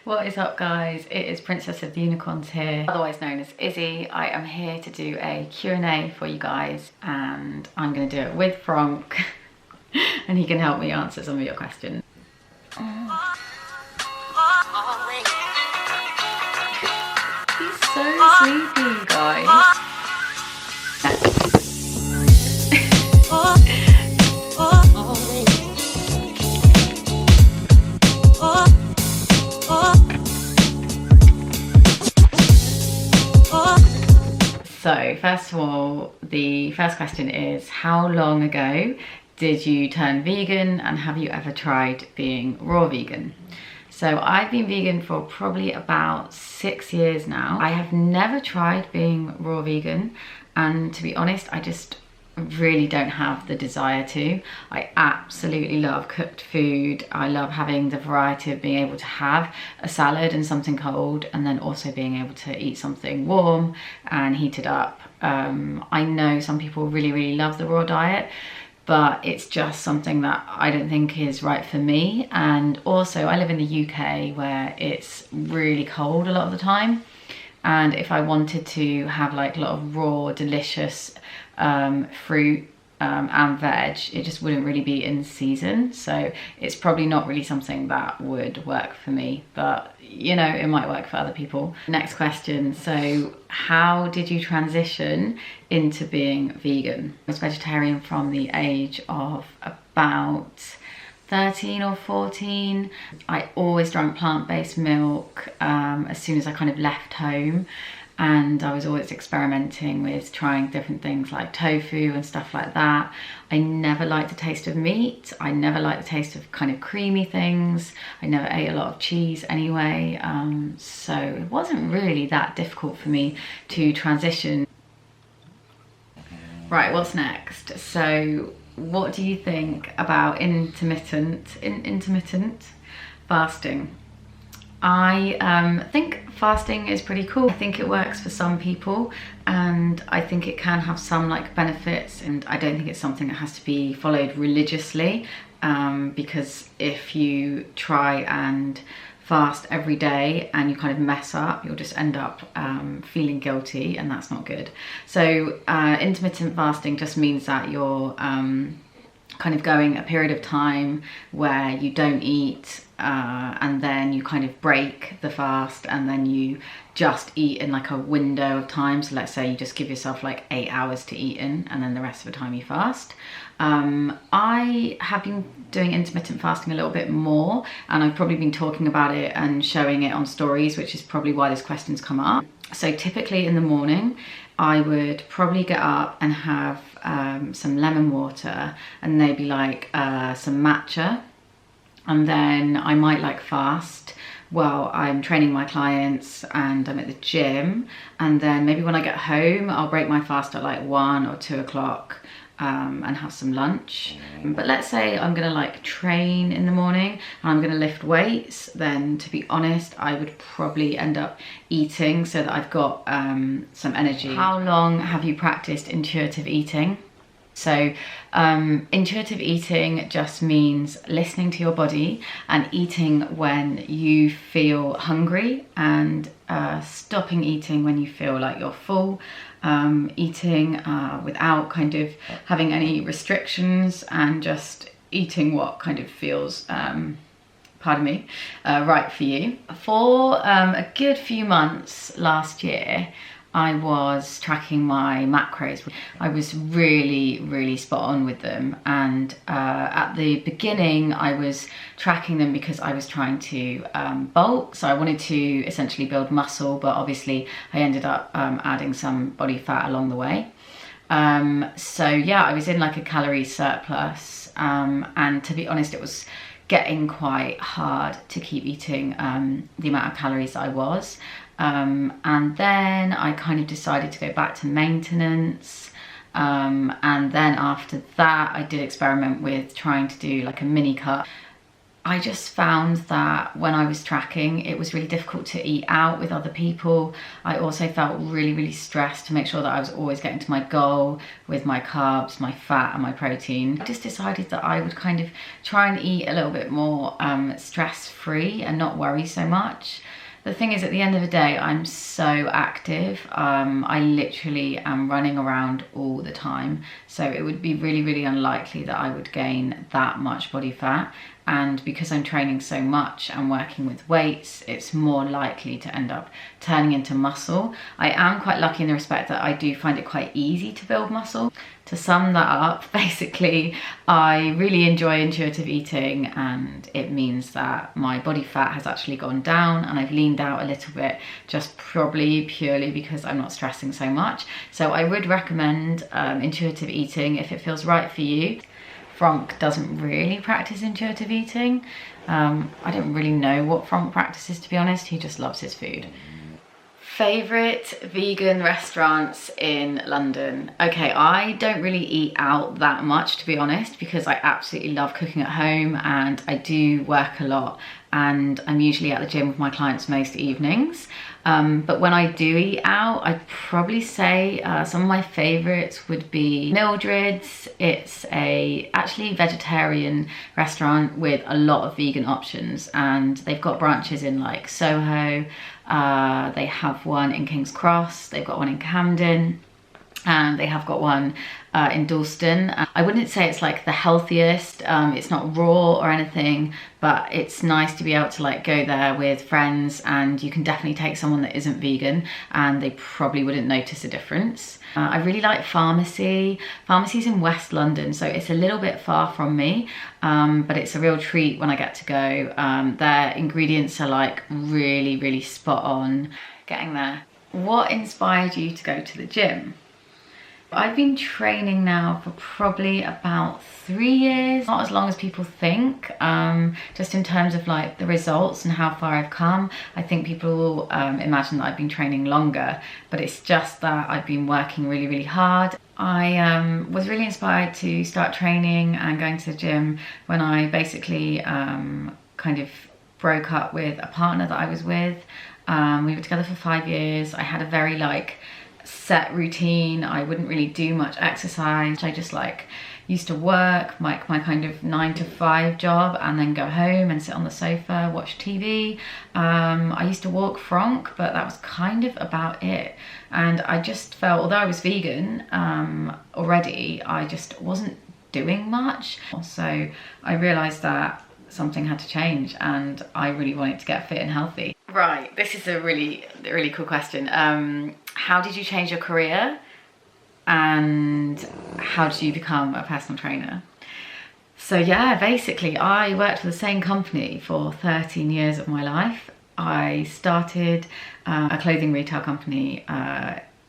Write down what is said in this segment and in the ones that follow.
What is up, guys? It is Princess of the Unicorns here, otherwise known as Izzy. I am here to do a Q&A for you guys, and I'm going to do it with Frank and he can help me answer some of your questions. He's so sleepy, guys. So first of all, the first question is, how long ago did you turn vegan, and have you ever tried being raw vegan? So I've been vegan for probably about 6 years now. I have never tried being raw vegan, and to be honest, I just really don't have the desire to. I absolutely love cooked food. I love having the variety of being able to have a salad and something cold, and then also being able to eat something warm and heated up. I know some people really love the raw diet, but it's just something that I don't think is right for me. And also I live in the UK where it's really cold a lot of the time, and if I wanted to have like a lot of raw delicious fruit and veg, it just wouldn't really be in season, so it's probably not really something that would work for me, but you know, it might work for other people. Next question. So how did you transition into being vegan? I was vegetarian from the age of about 13 or 14. I always drank plant-based milk as soon as I kind of left home, and I was always experimenting with trying different things like tofu and stuff like that. I never liked the taste of meat. I never liked the taste of kind of creamy things. I never ate a lot of cheese anyway, so it wasn't really that difficult for me to transition. Right, what's next? So what do you think about intermittent fasting? I think fasting is pretty cool. I think it works for some people, and I think it can have some like benefits, and I don't think it's something that has to be followed religiously, because if you try and fast every day and you kind of mess up, you'll just end up feeling guilty, and that's not good. So intermittent fasting just means that you're kind of going a period of time where you don't eat, and then you kind of break the fast, and then you just eat in like a window of time. So let's say you just give yourself like 8 hours to eat in, and then the rest of the time you fast. I have been doing intermittent fasting a little bit more, and I've probably been talking about it and showing it on stories, which is probably why this question's come up. So typically in the morning, I would probably get up and have some lemon water, and maybe like some matcha, and then I might like fast while I'm training my clients and I'm at the gym, and then maybe when I get home I'll break my fast at like 1 or 2 o'clock and have some lunch. But let's say I'm gonna like train in the morning and I'm gonna lift weights, then to be honest I would probably end up eating so that I've got some energy. How long have you practiced intuitive eating? So intuitive eating just means listening to your body and eating when you feel hungry, and stopping eating when you feel like you're full. Eating without kind of having any restrictions, and just eating what kind of feels right for you. For a good few months last year, I was tracking my macros. I was really spot on with them, and at the beginning I was tracking them because I was trying to bulk, so I wanted to essentially build muscle, but obviously I ended up adding some body fat along the way. So yeah, I was in like a calorie surplus, and to be honest it was getting quite hard to keep eating the amount of calories that I was. And then I kind of decided to go back to maintenance, and then after that I did experiment with trying to do like a mini cut. I just found that when I was tracking, it was really difficult to eat out with other people. I also felt really stressed to make sure that I was always getting to my goal with my carbs, my fat and my protein. I just decided that I would kind of try and eat a little bit more stress-free and not worry so much. The thing is, at the end of the day, I'm so active. I literally am running around all the time. So it would be really unlikely that I would gain that much body fat. And because I'm training so much and working with weights, it's more likely to end up turning into muscle. I am quite lucky in the respect that I do find it quite easy to build muscle. To sum that up, basically, I really enjoy intuitive eating, and it means that my body fat has actually gone down and I've leaned out a little bit, just probably purely because I'm not stressing so much. So I would recommend intuitive eating if it feels right for you. Frank doesn't really practice intuitive eating. I don't really know what Frank practices, to be honest. He just loves his food. Favourite vegan restaurants in London? Okay, I don't really eat out that much, to be honest, because I absolutely love cooking at home and I do work a lot, and I'm usually at the gym with my clients most evenings. But when I do eat out, I'd probably say some of my favourites would be Mildred's. It's a actually vegetarian restaurant with a lot of vegan options, and they've got branches in like Soho. They have one in King's Cross, they've got one in Camden, and they have got one in Dalston. I wouldn't say it's like the healthiest, it's not raw or anything, but it's nice to be able to like go there with friends, and you can definitely take someone that isn't vegan and they probably wouldn't notice a difference. I really like Pharmacy. Pharmacy's in West London, so it's a little bit far from me, but it's a real treat when I get to go. Their ingredients are like really spot on. Getting there. What inspired you to go to the gym? I've been training now for probably about 3 years, not as long as people think, just in terms of like the results and how far I've come. I think people imagine that I've been training longer, but it's just that I've been working really hard. I was really inspired to start training and going to the gym when I basically kind of broke up with a partner that I was with. We were together for 5 years. I had a very like set routine. I wouldn't really do much exercise. I just like used to work my kind of 9 to 5 job and then go home and sit on the sofa, watch TV. I used to walk Frank, but that was kind of about it. And I just felt, although I was vegan already, I just wasn't doing much. So I realized that something had to change and I really wanted to get fit and healthy. Right, this is a really cool question. How did you change your career and how did you become a personal trainer? So yeah, basically I worked for the same company for 13 years of my life. I started a clothing retail company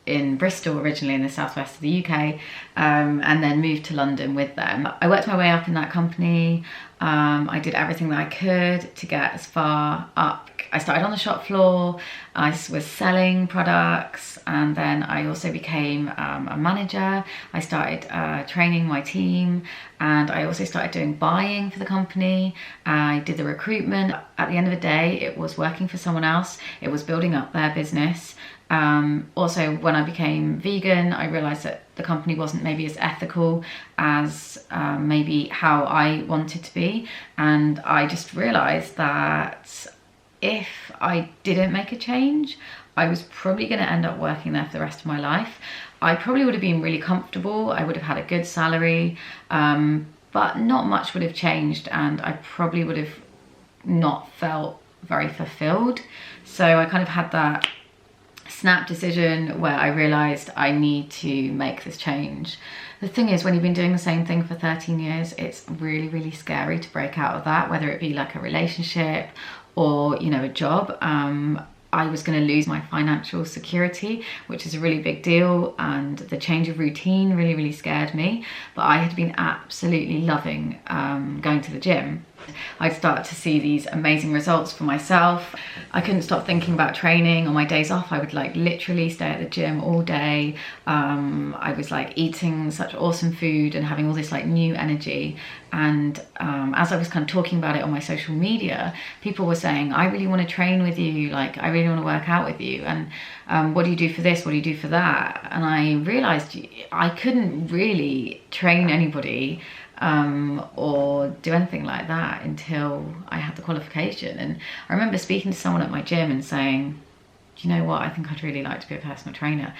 in Bristol, originally in the southwest of the UK, and then moved to London with them. I worked my way up in that company. I did everything that I could to get as far up. I started on the shop floor, I was selling products, and then I also became a manager. I started training my team, and I also started doing buying for the company. I did the recruitment. At the end of the day, it was working for someone else. It was building up their business. Also, when I became vegan, I realized that the company wasn't maybe as ethical as maybe how I wanted to be, and I just realized that if I didn't make a change, I was probably going to end up working there for the rest of my life. I probably would have been really comfortable, I would have had a good salary, but not much would have changed, and I probably would have not felt very fulfilled. So I kind of had that snap decision where I realized I need to make this change. The thing is, when you've been doing the same thing for 13 years, it's really scary to break out of that, whether it be like a relationship or, you know, a job. I was going to lose my financial security, which is a really big deal, and the change of routine really scared me. But I had been absolutely loving going to the gym. I'd start to see these amazing results for myself. I couldn't stop thinking about training. On my days off, I would like literally stay at the gym all day. I was like eating such awesome food and having all this like new energy. And as I was kind of talking about it on my social media, people were saying, I really want to train with you. Like, I really want to work out with you. And what do you do for this? What do you do for that? And I realized I couldn't really train anybody or do anything like that until I had the qualification. And I remember speaking to someone at my gym and saying, do you know what, I think I'd really like to be a personal trainer.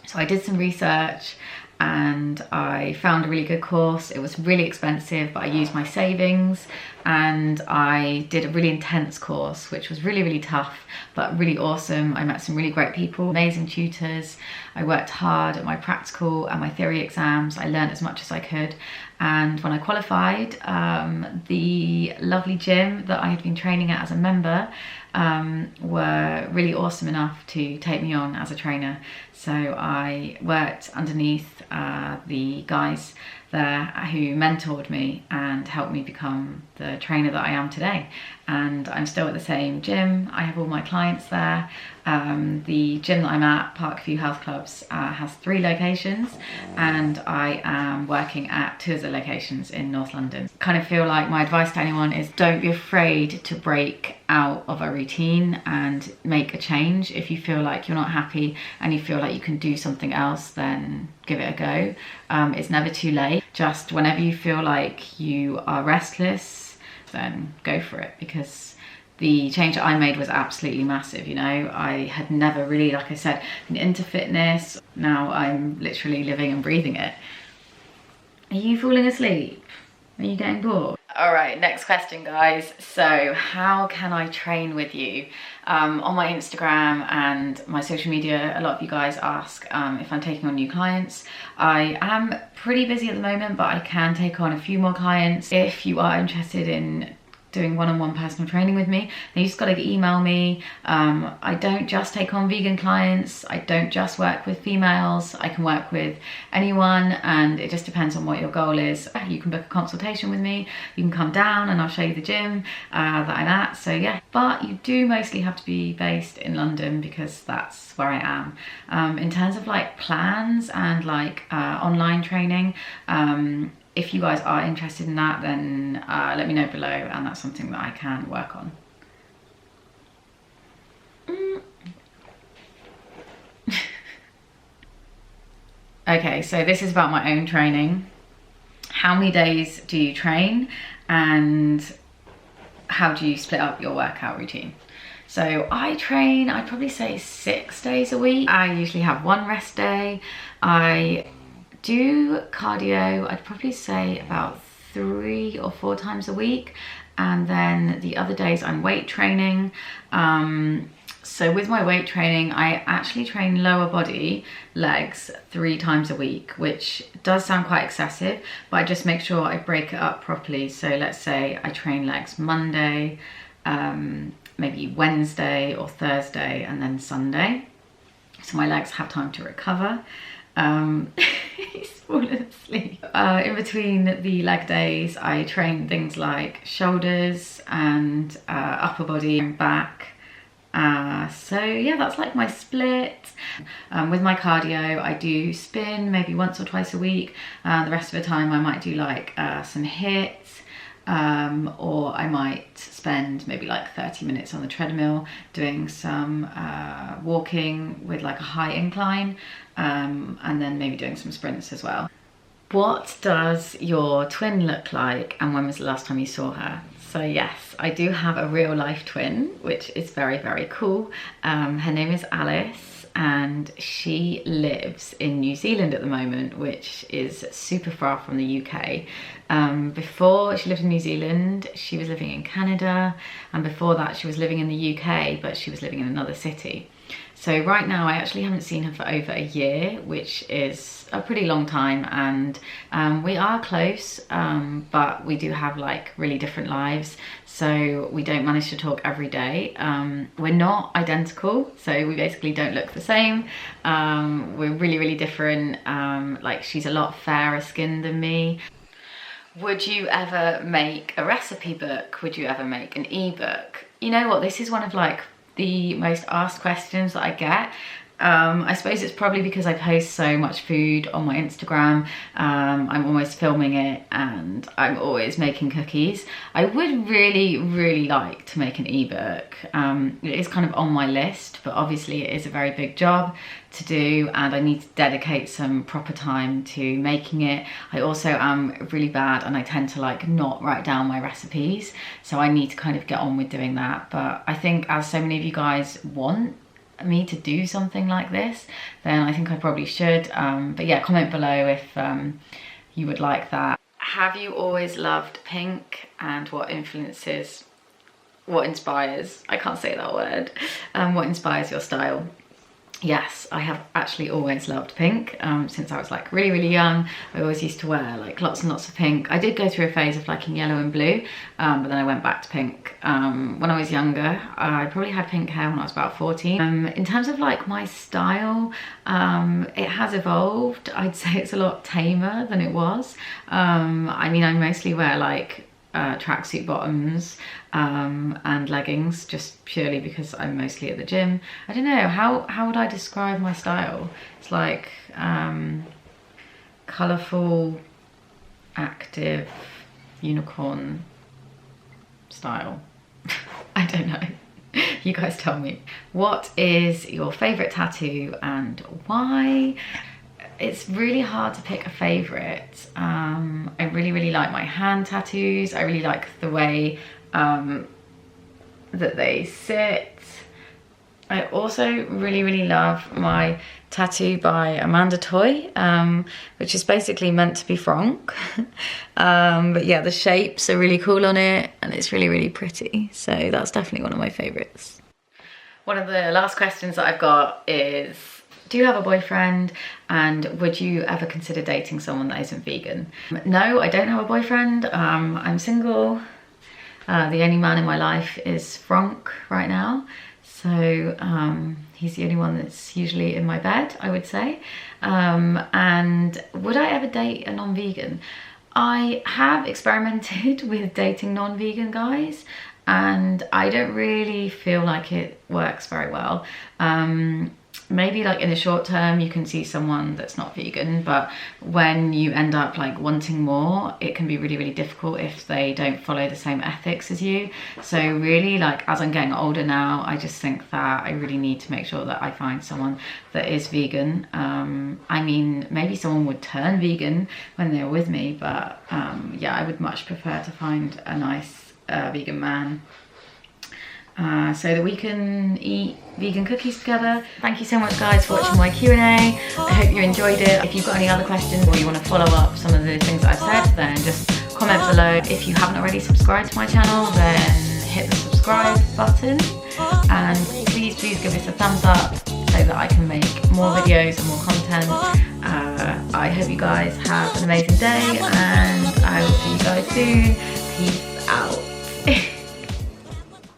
So I did some research and I found a really good course. It was really expensive, but I used my savings and I did a really intense course, which was really, really tough, but really awesome. I met some really great people, amazing tutors. I worked hard at my practical and my theory exams. I learned as much as I could. And when I qualified, the lovely gym that I had been training at as a member were really awesome enough to take me on as a trainer. So I worked underneath the guys there who mentored me and helped me become the trainer that I am today. And I'm still at the same gym. I have all my clients there. The gym that I'm at, Parkview Health Clubs, has 3 locations, and I am working at 2 of the locations in North London. Kind of feel like my advice to anyone is don't be afraid to break out of a routine and make a change. If you feel like you're not happy and you feel like you can do something else, then give it a go. It's never too late. Just whenever you feel like you are restless, then go for it, because the change that I made was absolutely massive. You know, I had never really, like I said, been into fitness. Now I'm literally living and breathing it. Are you falling asleep? Are you getting bored? All right, next question, guys. So how can I train with you? On my Instagram and my social media, a lot of you guys ask if I'm taking on new clients. I am pretty busy at the moment, but I can take on a few more clients. If you are interested in doing one-on-one personal training with me, then you just gotta email me. I don't just take on vegan clients. I don't just work with females. I can work with anyone, and it just depends on what your goal is. You can book a consultation with me. You can come down and I'll show you the gym that I'm at. So yeah, but you do mostly have to be based in London because that's where I am. In terms of like plans and like online training, if you guys are interested in that, then let me know below, and that's something that I can work on. Okay, so this is about my own training. How many days do you train, and how do you split up your workout routine? So I train, I'd probably say 6 days a week. I usually have 1 rest day. I do cardio, I'd probably say about 3 or 4 times a week, and then the other days I'm weight training. So with my weight training, I actually train lower body, legs 3 times a week, which does sound quite excessive, but I just make sure I break it up properly. So let's say I train legs Monday, maybe Wednesday or Thursday, and then Sunday, so my legs have time to recover. He's fallen asleep. In between the leg days, I train things like shoulders and upper body and back. So yeah, that's like my split. With my cardio, I do spin maybe once or twice a week. The rest of the time I might do like some hits, or I might spend maybe like 30 minutes on the treadmill doing some walking with like a high incline, and then maybe doing some sprints as well. What does your twin look like, and when was the last time you saw her? So yes, I do have a real life twin, which is very, very cool. Her name is Alice, and she lives in New Zealand at the moment, which is super far from the UK. Before she lived in New Zealand, she was living in Canada, and before that she was living in the UK, but she was living in another city. So right now I actually haven't seen her for over a year, which is a pretty long time, and we are close, but we do have like really different lives, so we don't manage to talk every day. We're not identical, so we basically don't look the same. We're really, really different. Like she's a lot fairer skinned than me. Would you ever make a recipe book? Would you ever make an ebook? You know what, this is one of like the most asked questions that I get. I suppose it's probably because I post so much food on my Instagram. I'm always filming it and I'm always making cookies. I would really like to make an ebook. It is kind of on my list, but obviously it is a very big job to do and I need to dedicate some proper time to making it. I also am really bad and I tend to like not write down my recipes, so I need to kind of get on with doing that. But I think as so many of you guys want me to do something like this, then I think I probably should. But yeah, comment below if you would like that. Have you always loved pink, and what inspires, I can't say that word, what inspires your style? Yes, I have actually always loved pink since I was like really young. I always used to wear like lots and lots of pink. I did go through a phase of liking yellow and blue, but then I went back to pink. When I was younger, I probably had pink hair when I was about 14. In terms of like my style, it has evolved. I'd say it's a lot tamer than it was. I mean, I mostly wear like tracksuit bottoms and leggings, just purely because I'm mostly at the gym. I don't know, how would I describe my style? It's like colourful, active, unicorn style. I don't know. You guys tell me. What is your favourite tattoo and why? It's really hard to pick a favourite. I really like my hand tattoos. I really like the way that they sit. I also really love my tattoo by Amanda Toy, which is basically meant to be franc. But yeah, the shapes are really cool on it and it's really pretty. So that's definitely one of my favourites. One of the last questions that I've got is, do you have a boyfriend, and would you ever consider dating someone that isn't vegan? No, I don't have a boyfriend. I'm single. The only man in my life is Frank right now. So he's the only one that's usually in my bed, I would say. And would I ever date a non-vegan? I have experimented with dating non-vegan guys and I don't really feel like it works very well. Maybe like in the short term you can see someone that's not vegan, but when you end up like wanting more, it can be really difficult if they don't follow the same ethics as you. So really, like, as I'm getting older now, I just think that I really need to make sure that I find someone that is vegan. I mean, maybe someone would turn vegan when they're with me, but yeah, I would much prefer to find a nice vegan man. So that we can eat vegan cookies together. Thank you so much guys for watching my Q&A. I hope you enjoyed it. If you've got any other questions or you want to follow up some of the things that I've said, then just comment below. If you haven't already subscribed to my channel, then hit the subscribe button and please give us a thumbs up so that I can make more videos and more content. I hope you guys have an amazing day and I will see you guys soon. Peace out.